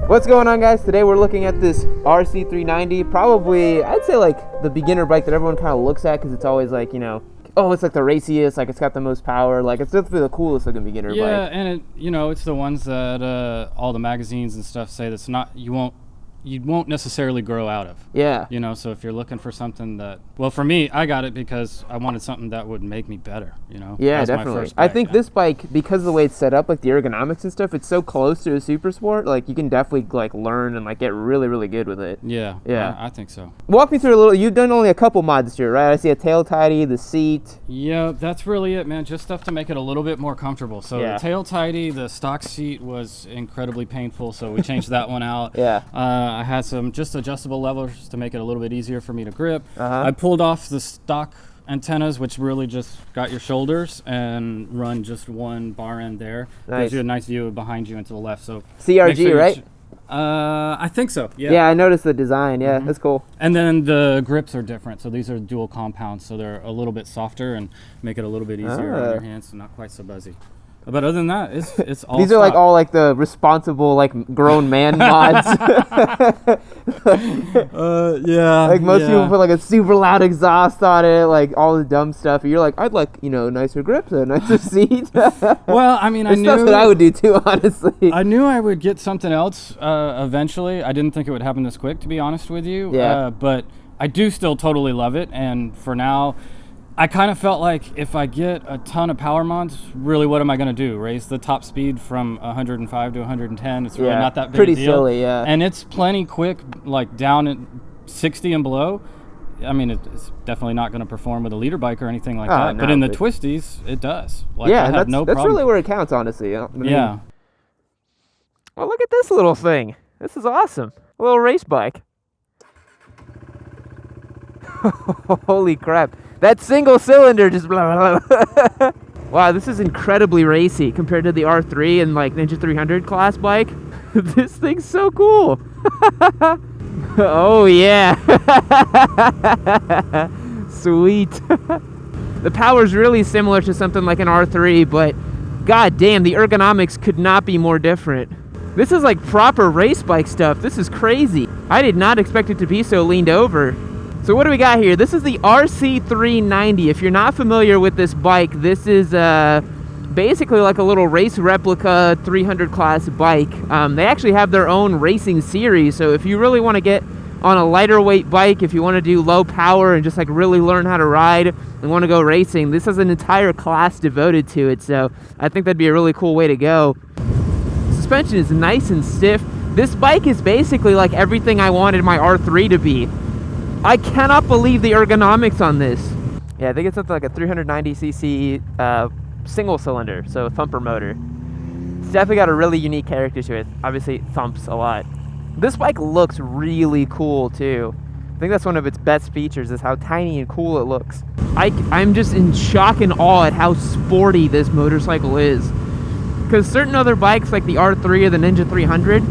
What's going on, guys? Today we're looking at this RC390, probably, I'd say like the beginner bike that everyone kind of looks at because it's always like, you know, oh, it's like the raciest, like it's got the most power, like it's definitely the coolest looking beginner bike. Yeah, and it, you know, it's the ones that all the magazines and stuff say that's not, you won't necessarily grow out of. Yeah. You know, so if you're looking for something that, well, for me, I got it because I wanted something that would make me better, you know? Yeah, That's definitely. my first bike, I think this bike, because of the way it's set up, like the ergonomics and stuff, it's so close to a super sport, like you can definitely like learn and like get really, really good with it. Yeah. Yeah. I think so. Walk me through a little, you've done only a couple mods to it, right? I see a tail tidy, the seat. Yeah, that's really it, man. Just stuff to make it a little bit more comfortable. So Yeah. the tail tidy, the stock seat was incredibly painful, so we changed that one out. Yeah. I had some just adjustable levers to make it a little bit easier for me to grip. Uh-huh. I pulled off the stock antennas, which really just got your shoulders, and run just one bar end there. Nice. Gives you a nice view behind you and to the left. So CRG, make sure right? I think so. Yeah. Yeah, I noticed the design. Yeah, that's cool. And then the grips are different. So these are dual compounds, so they're a little bit softer and make it a little bit easier on your hands, so not quite so buzzy. But other than that, it's all These are like all like the responsible like grown man mods. yeah. Like most people put like a super loud exhaust on it, like all the dumb stuff. And you're like, I'd like, you know, nicer grips, a nicer seat. Well, I mean, I knew stuff that I would do too, honestly. I knew I would get something else eventually. I didn't think it would happen this quick, to be honest with you. Yeah. But I do still totally love it, and for now, I kind of felt like if I get a ton of power mods, really, what am I going to do? Raise the top speed from 105 to 110? It's really not that big pretty a deal. silly, yeah. And it's plenty quick, like down at 60 and below. I mean, it's definitely not going to perform with a leader bike or anything like that. No, but in the twisties, it does. Like, yeah, I have no that's problem. really where it counts, honestly. I mean, Yeah. Oh, look at this little thing. This is awesome. A little race bike. Holy crap. That single cylinder just blah, blah, blah. Wow, this is incredibly racy compared to the R3 and like Ninja 300 class bike. This thing's so cool. Oh yeah. Sweet. The power's really similar to something like an R3, but god damn, the ergonomics could not be more different. This is like proper race bike stuff. This is crazy. I did not expect it to be so leaned over. So what do we got here? This is the RC390. If you're not familiar with this bike, this is basically like a little race replica 300 class bike. They actually have their own racing series, so if you really want to get on a lighter weight bike, if you want to do low power and just like really learn how to ride and want to go racing, this has an entire class devoted to it, so I think that'd be a really cool way to go. Suspension is nice and stiff. This bike is basically like everything I wanted my R3 to be. I cannot believe the ergonomics on this. Yeah, I think it's something like a 390cc single cylinder, so thumper motor. It's definitely got a really unique character to it. Obviously, it thumps a lot. This bike looks really cool too. I think that's one of its best features, is how tiny and cool it looks. I'm just in shock and awe at how sporty this motorcycle is. Because certain other bikes like the R3 or the Ninja 300,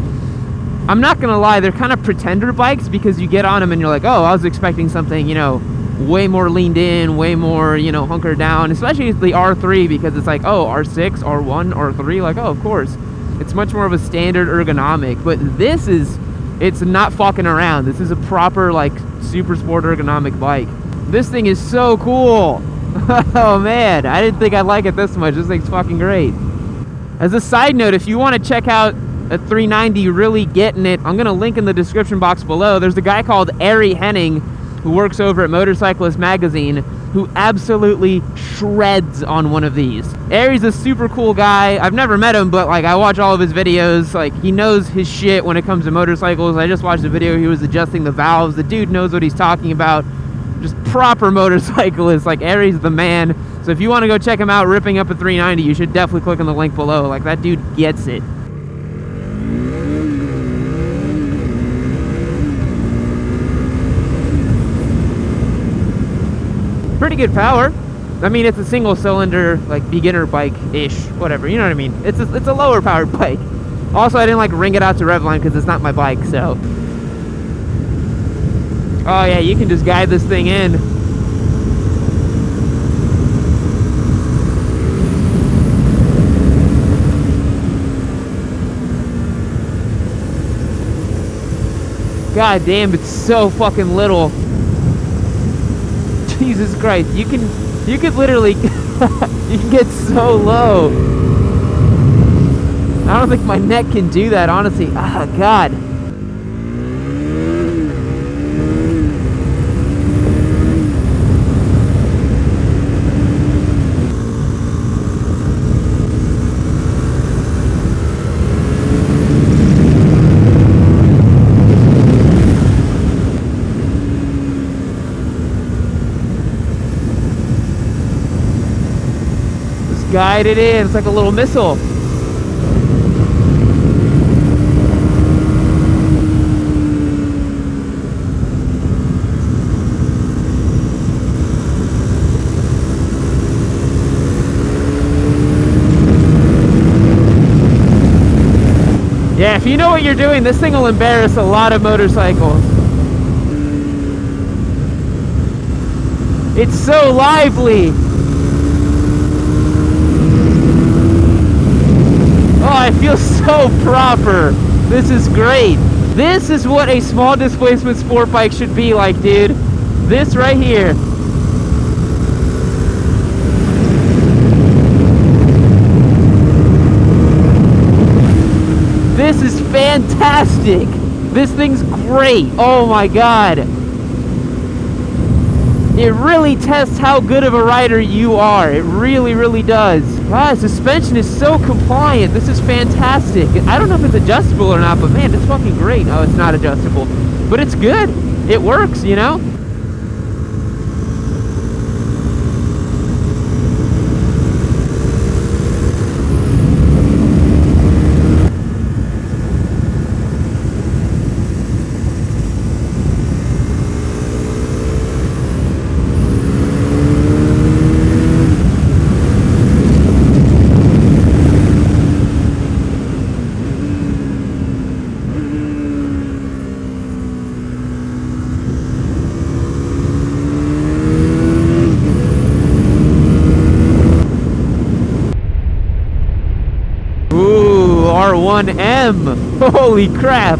I'm not gonna lie, they're kind of pretender bikes because you get on them and you're like, oh, I was expecting something, you know, way more leaned in, way more, you know, hunkered down, especially the R3, because it's like, oh, R6, R1, R3, like, oh, of course. It's much more of a standard ergonomic, but this is, it's not fucking around. This is a proper, like, super sport ergonomic bike. This thing is so cool. Oh, man, I didn't think I'd like it this much. This thing's fucking great. As a side note, if you want to check out a 390 really getting it, I'm gonna link in the description box below. There's a guy called Ari Henning who works over at Motorcyclist Magazine who absolutely shreds on one of these. Ari's a super cool guy. I've never met him, but like I watch all of his videos. Like he knows his shit when it comes to motorcycles. I just watched a video, he was adjusting the valves. The dude knows what he's talking about. Just proper motorcyclist. Like Ari's the man. So if you want to go check him out ripping up a 390, you should definitely click on the link below. Like that dude gets it. Pretty good power. I mean, it's a single cylinder, like beginner bike-ish, whatever, you know what I mean? It's a lower powered bike. Also, I didn't like ring it out to Revline because it's not my bike, so. Oh yeah, you can just guide this thing in. God damn, it's so fucking little. Jesus Christ, you could literally, you can get so low. I don't think my neck can do that, honestly. Ah, God. Guide it in. It's like a little missile. Yeah, if you know what you're doing, this thing will embarrass a lot of motorcycles. It's so lively. Oh, I feel so proper. This is great. This is what a small displacement sport bike should be like, dude. This right here. This is fantastic. This thing's great. Oh my God. It really tests how good of a rider you are. It really, really does. Wow, suspension is so compliant. This is fantastic. I don't know if it's adjustable or not, but man, it's fucking great. Oh, it's not adjustable. But it's good. It works, you know? R1M. Holy crap.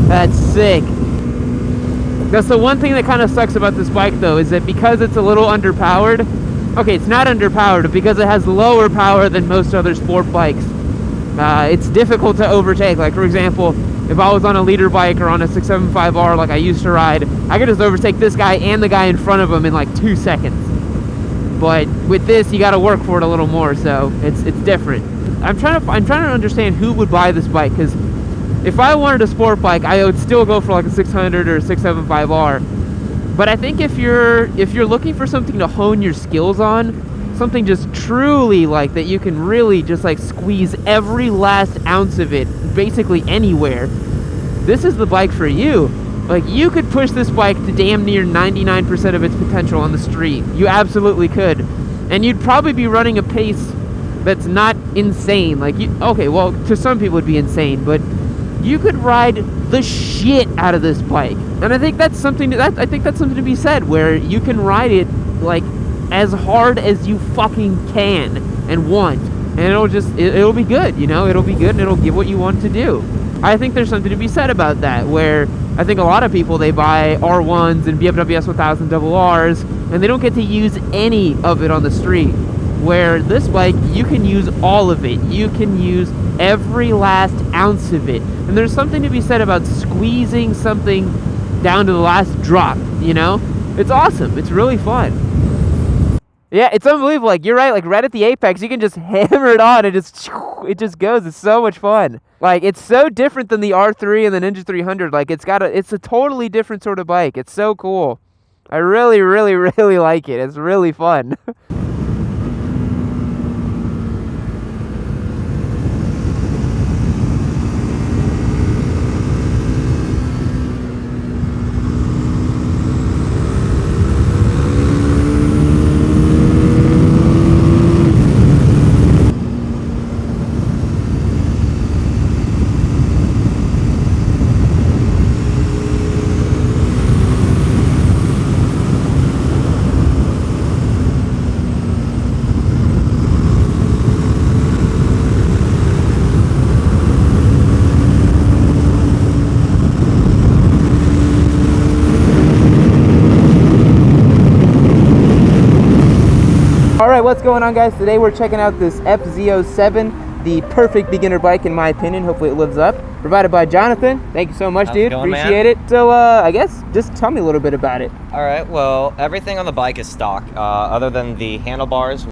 That's sick. That's the one thing that kind of sucks about this bike though, is that because it's a little underpowered, okay, it's not underpowered, but because it has lower power than most other sport bikes, it's difficult to overtake. Like for example, if I was on a leader bike or on a 675R like I used to ride, I could just overtake this guy and the guy in front of him in like 2 seconds. But with this, you got to work for it a little more, so it's different. I'm trying to understand who would buy this bike, because if I wanted a sport bike, I would still go for like a 600 or a 675R. But I think if you're looking for something to hone your skills on, something just truly like that you can really just like squeeze every last ounce of it basically anywhere, this is the bike for you. Like, you could push this bike to damn near 99% of its potential on the street. You absolutely could. And you'd probably be running a pace that's not insane. Like, okay, well, to some people it'd be insane, but you could ride the shit out of this bike. And I think that's something to be said, where you can ride it like as hard as you fucking can and want, and it'll be good, you know? It'll be good and it'll give what you want to do. I think there's something to be said about that, where I think a lot of people, they buy R1s and BMW S1000 double Rs and they don't get to use any of it on the street. Where this bike, you can use all of it. You can use every last ounce of it. And there's something to be said about squeezing something down to the last drop, you know? It's awesome. It's really fun. Yeah, it's unbelievable. Like, you're right, like right at the apex, you can just hammer it on and it just goes. It's so much fun. Like, it's so different than the R3 and the Ninja 300. Like, it's a totally different sort of bike. It's so cool. I really, really, really like it. It's really fun. what's going on, guys? Today we're checking out this FZ07, the perfect beginner bike in my opinion. Hopefully it lives up. Provided by Jonathan. Thank you so much, dude. Appreciate it. So I guess just tell me a little bit about it. All right, well, everything on the bike is stock, other than the handlebars,